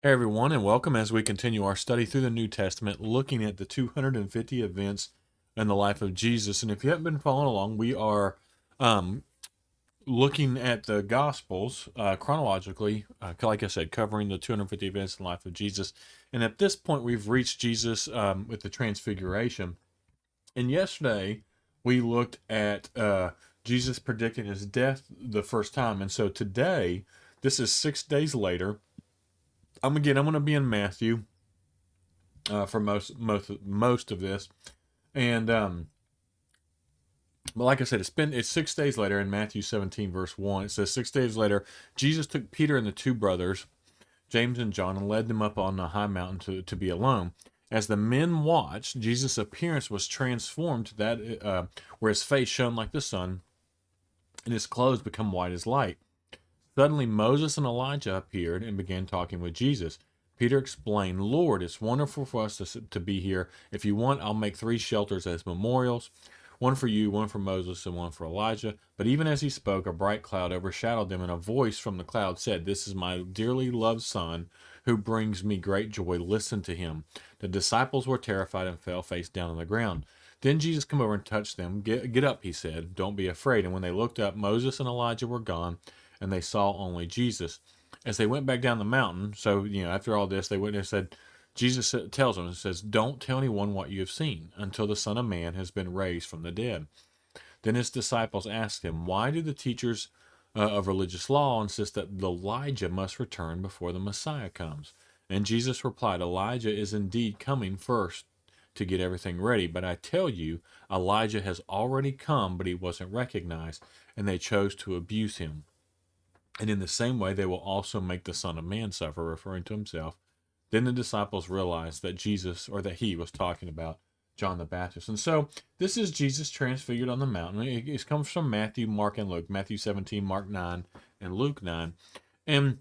Hey everyone, and welcome as we continue our study through the New Testament, looking at the 250 events in the life of Jesus. And if you haven't been following along, we are um, looking at the Gospels chronologically, like I said, covering the 250 events in the life of Jesus. And at this point, we've reached Jesus with the Transfiguration. And yesterday, we looked at Jesus predicting his death the first time. And so today, this is 6 days later. I'm gonna be in Matthew for most of this. And but like I said, it's 6 days later in Matthew 17 verse 1. It says 6 days later, Jesus took Peter and the two brothers, James and John, and led them up on a high mountain to be alone. As the men watched, Jesus' appearance was transformed to that where his face shone like the sun, and his clothes become white as light. Suddenly Moses and Elijah appeared and began talking with Jesus. Peter explained, Lord, it's wonderful for us to be here. If you want, I'll make three shelters as memorials, one for you, one for Moses, and one for Elijah. But even as he spoke, a bright cloud overshadowed them, and a voice from the cloud said, This is my dearly loved Son, who brings me great joy. Listen to him. The disciples were terrified and fell face down on the ground. Then Jesus came over and touched them. Get up, he said. Don't be afraid. And when they looked up, Moses and Elijah were gone, and they saw only Jesus. As they went back down the mountain, so, after all this, they went and said, Jesus tells them, it says, Don't tell anyone what you have seen until the Son of Man has been raised from the dead. Then his disciples asked him, Why do the teachers of religious law insist that Elijah must return before the Messiah comes? And Jesus replied, Elijah is indeed coming first to get everything ready. But I tell you, Elijah has already come, but he wasn't recognized, and they chose to abuse him. And in the same way, they will also make the Son of Man suffer, referring to himself. Then the disciples realized that Jesus, or that he was talking about John the Baptist. And so this is Jesus transfigured on the mountain. It comes from Matthew, Mark, and Luke. Matthew 17, Mark 9, and Luke 9. And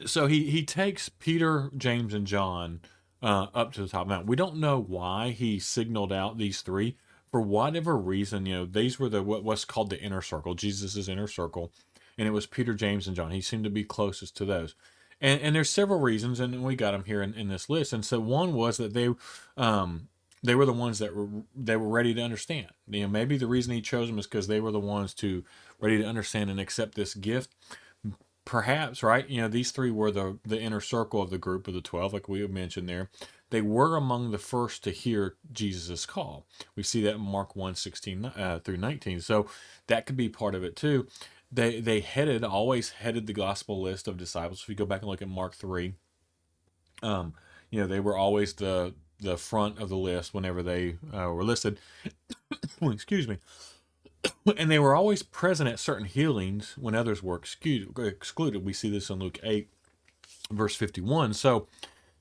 so he takes Peter, James, and John up to the top of the mountain. We don't know why he signaled out these three. For whatever reason, these were what's called the inner circle, Jesus's inner circle, and it was Peter, James, and John. He seemed to be closest to those, and there's several reasons, and we got them here in this list. And so one was that they were the ones that were ready to understand. Maybe the reason he chose them is because they were the ones to ready to understand and accept this gift. Perhaps, right? These three were the inner circle of the group of the 12, like we mentioned there. They were among the first to hear Jesus' call. We see that in Mark 1:16 through 19. So that could be part of it too. They always headed the gospel list of disciples. If you go back and look at Mark 3, they were always the front of the list whenever they were listed. Excuse me. And they were always present at certain healings when others were excluded. We see this in Luke 8, verse 51. So,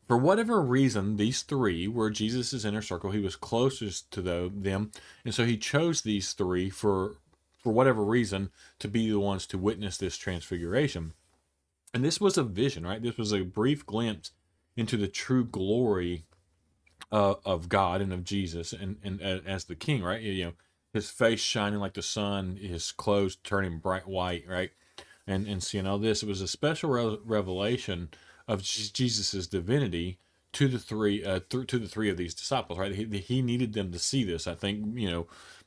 for whatever reason, these three were Jesus' inner circle. He was closest to them. And so he chose these three for whatever reason to be the ones to witness this transfiguration. And this was a vision, right? This was a brief glimpse into the true glory of God and of Jesus and as the King, right? His face shining like the sun, his clothes turning bright white, right? And seeing all this, it was a special revelation of Jesus's divinity to the three of these disciples, right? He needed them to see this, I think,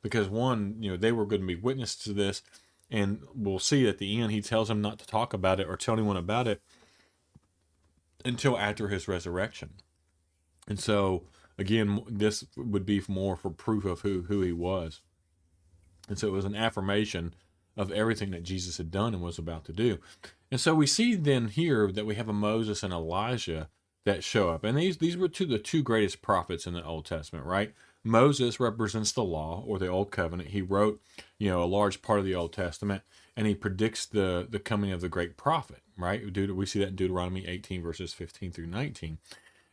because one, they were going to be witness to this, and we'll see at the end, he tells them not to talk about it or tell anyone about it until after his resurrection. And so, again, this would be more for proof of who he was. And so it was an affirmation of everything that Jesus had done and was about to do. And so we see then here that we have a Moses and Elijah that show up. And these were the two greatest prophets in the Old Testament, right? Moses represents the law or the Old Covenant. He wrote, a large part of the Old Testament, and he predicts the coming of the great prophet, right? We see that in Deuteronomy 18, verses 15 through 19.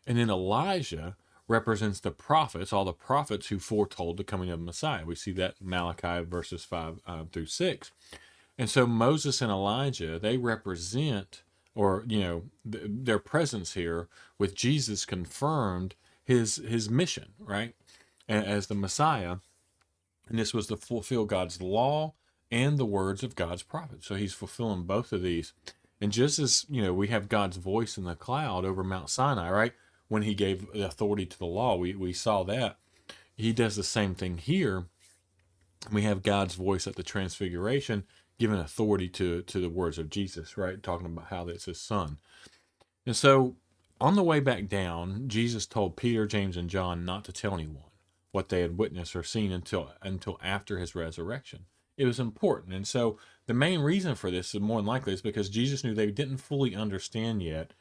And then Elijah represents the prophets, all the prophets who foretold the coming of the Messiah. We see that in Malachi verses 5 through 6. And so Moses and Elijah, they represent, or, their presence here with Jesus confirmed his mission, right? As the Messiah. And this was to fulfill God's law and the words of God's prophets. So he's fulfilling both of these. And just as, we have God's voice in the cloud over Mount Sinai, right? When he gave authority to the law, we saw that. He does the same thing here. We have God's voice at the transfiguration, giving authority to the words of Jesus, right? Talking about how that's his son. And so on the way back down, Jesus told Peter, James, and John not to tell anyone what they had witnessed or seen until after his resurrection. It was important. And so the main reason for this is more than likely is because Jesus knew they didn't fully understand yet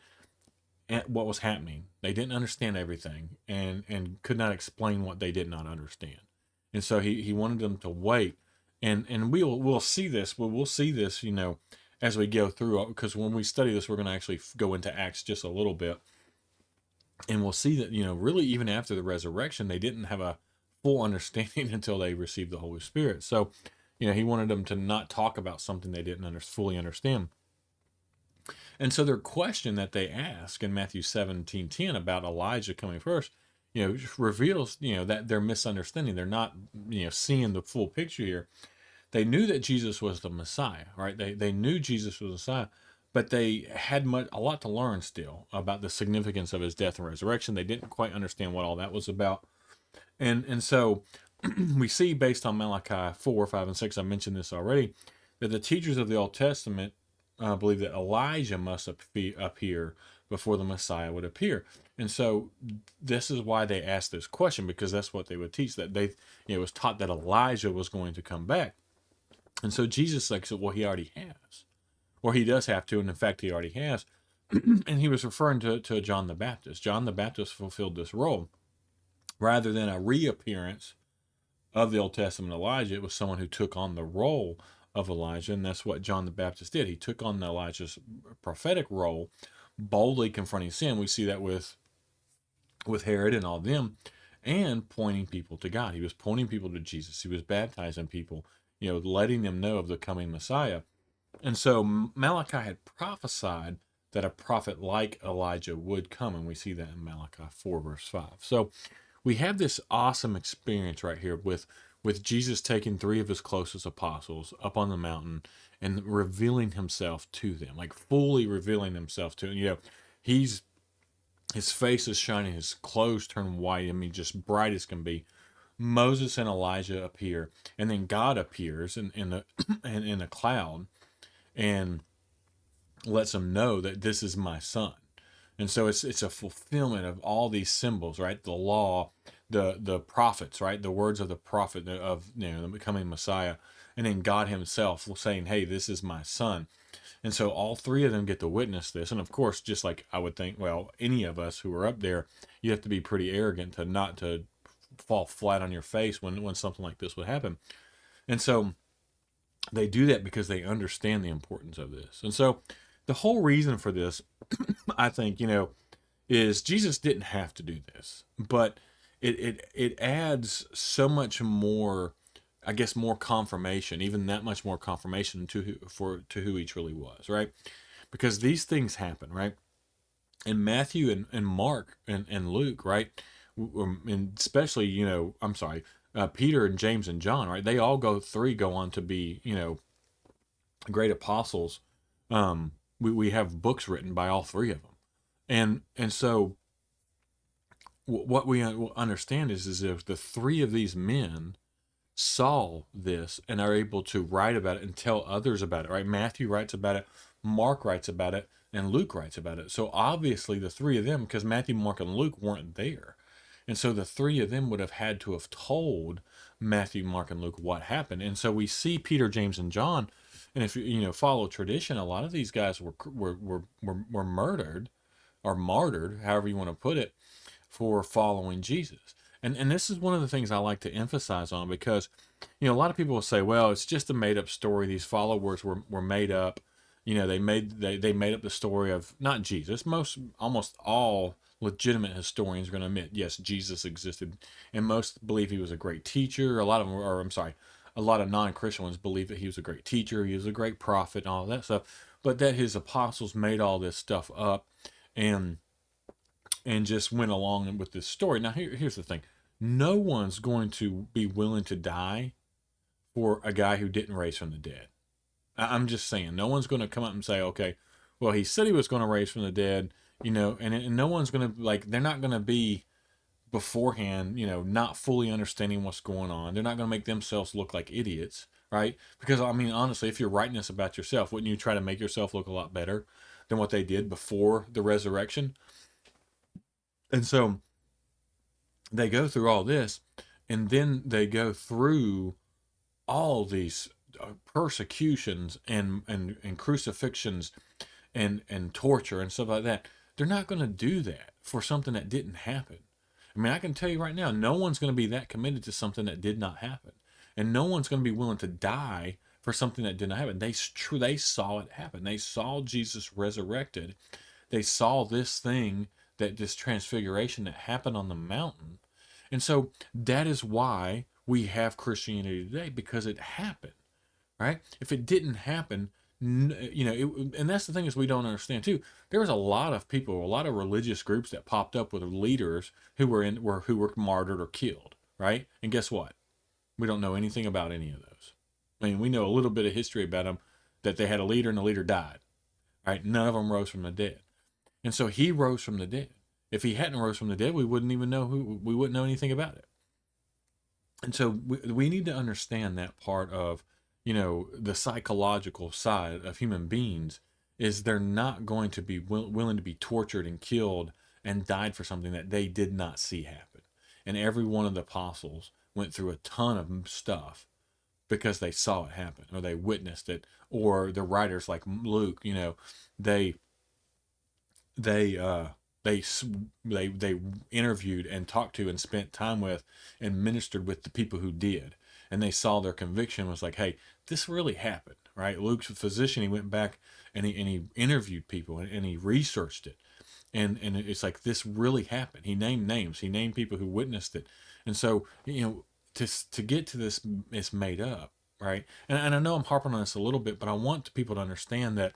what was happening. They didn't understand everything and could not explain what they did not understand. And so he wanted them to wait. And we'll see this. We'll see this, as we go through, because when we study this, we're going to actually go into Acts just a little bit. And we'll see that, really even after the resurrection, they didn't have a full understanding until they received the Holy Spirit. So, he wanted them to not talk about something they didn't fully understand. And so their question that they ask in Matthew 17:10 about Elijah coming first, reveals, that they're misunderstanding. They're not, seeing the full picture here. They knew that Jesus was the Messiah, right? They knew Jesus was the Messiah, but they had a lot to learn still about the significance of his death and resurrection. They didn't quite understand what all that was about. And so we see, based on Malachi 4, 5, and 6, I mentioned this already, that the teachers of the Old Testament believe that Elijah must appear before the Messiah would appear. And so this is why they asked this question, because that's what they would teach, that it was taught that Elijah was going to come back. And so Jesus said, well, he already has. Or he does have to, and in fact, he already has. And he was referring to John the Baptist. John the Baptist fulfilled this role. Rather than a reappearance of the Old Testament Elijah, it was someone who took on the role of Elijah, and that's what John the Baptist did. He took on Elijah's prophetic role, boldly confronting sin. We see that with Herod and all of them, and pointing people to God. He was pointing people to Jesus. He was baptizing people, letting them know of the coming Messiah. And so Malachi had prophesied that a prophet like Elijah would come, and we see that in Malachi 4, verse 5. So we have this awesome experience right here with Jesus taking 3 of his closest apostles up on the mountain and revealing himself to them, like fully revealing himself to them. His face is shining, his clothes turn white, just bright as can be. Moses and Elijah appear, and then God appears in a cloud and lets them know that this is my son. And so it's a fulfillment of all these symbols, right? The law, the prophets, right? The words of the prophet of the becoming Messiah, and then God himself saying, hey, this is my son. And so all 3 of them get to witness this. And of course, just like I would think, well, any of us who are up there, you have to be pretty arrogant to not to fall flat on your face when something like this would happen. And so they do that because they understand the importance of this. And so the whole reason for this, I think, is Jesus didn't have to do this, but it adds so much more, I guess, more confirmation, even that much more confirmation to who he truly was, right? Because these things happen, right? And Matthew and Mark and Luke, right? And especially, Peter and James and John, right? They all go on to be, great apostles. We have books written by all 3 of them. And so what we understand is if the 3 of these men saw this and are able to write about it and tell others about it, right? Matthew writes about it, Mark writes about it, and Luke writes about it. So obviously the 3 of them, because Matthew, Mark, and Luke weren't there. And so the 3 of them would have had to have told Matthew, Mark, and Luke what happened. And so we see Peter, James, and John. And if you follow tradition, a lot of these guys were murdered or martyred, however you want to put it, for following Jesus. And this is one of the things I like to emphasize on, because a lot of people will say, well, it's just a made up story. These followers were made up. They made up the story of not Jesus. Almost all legitimate historians are going to admit, yes, Jesus existed, and most believe he was a great teacher. A lot of non-Christian ones believe that he was a great teacher, he was a great prophet, and all that stuff, but that his apostles made all this stuff up and just went along with this story. Now, here's the thing. No one's going to be willing to die for a guy who didn't raise from the dead. I'm just saying, no one's going to come up and say, okay, well, he said he was going to raise from the dead, and no one's going to, like, they're not going to be beforehand, not fully understanding what's going on. They're not going to make themselves look like idiots, right? Because, I mean, honestly, if you're writing this about yourself, wouldn't you try to make yourself look a lot better than what they did before the resurrection? And so they go through all this, and then they go through all these persecutions and crucifixions and torture and stuff like that. They're not going to do that for something that didn't happen. I mean, I can tell you right now, no one's going to be that committed to something that did not happen, and no one's going to be willing to die for something that did not happen. They saw it happen. They saw Jesus resurrected. They saw this transfiguration that happened on the mountain, and so that is why we have Christianity today, because it happened, right? If it didn't happen, and that's the thing is we don't understand too. There was a lot of people, a lot of religious groups that popped up with leaders who were martyred or killed, right? And guess what? We don't know anything about any of those. I mean, we know a little bit of history about them, that they had a leader and the leader died, right? None of them rose from the dead, and so he rose from the dead. If he hadn't rose from the dead, we wouldn't know anything about it. And so we need to understand that part of, the psychological side of human beings is they're not going to be willing to be tortured and killed and died for something that they did not see happen. And every one of the apostles went through a ton of stuff because they saw it happen, or they witnessed it, or the writers like Luke, they they uh they they interviewed and talked to and spent time with and ministered with the people who did, and they saw their conviction was like, hey, this really happened, right? Luke's a physician. He went back and he interviewed people, and he researched it, and it's like, this really happened. He named names. He named people who witnessed it. And so, to get to this, it's made up, right? And I know I'm harping on this a little bit, but I want people to understand that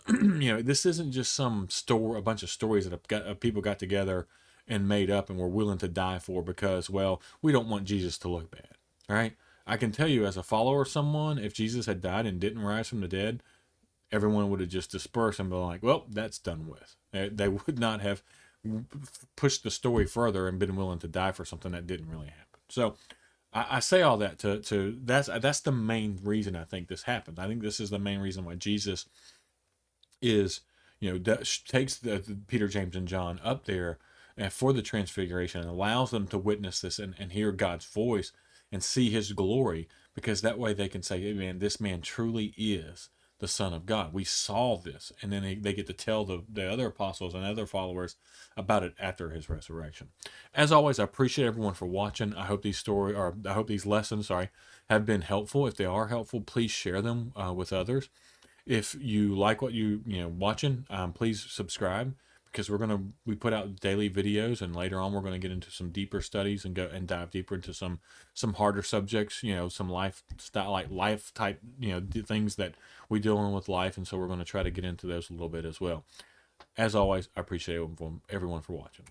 this isn't just some story, a bunch of stories that people got together and made up and were willing to die for because, well, we don't want Jesus to look bad, right? I can tell you, as a follower of someone, if Jesus had died and didn't rise from the dead, everyone would have just dispersed and been like, well, that's done with. They would not have pushed the story further and been willing to die for something that didn't really happen. So I say all that to that's the main reason I think this happened. I think this is the main reason why Jesus is, takes the Peter, James, and John up there for the transfiguration, and allows them to witness this and hear God's voice and see his glory, because that way they can say, hey, man, this man truly is the Son of God. We saw this. And then they get to tell the other apostles and other followers about it after his resurrection. As always, I appreciate everyone for watching. I hope I hope these lessons, have been helpful. If they are helpful, please share them with others. If you like what watching, please subscribe, because we put out daily videos, and later on we're going to get into some deeper studies and go and dive deeper into some harder subjects, some lifestyle, like life type, things that we deal with life, and so we're going to try to get into those a little bit as well. As always, I appreciate everyone for watching.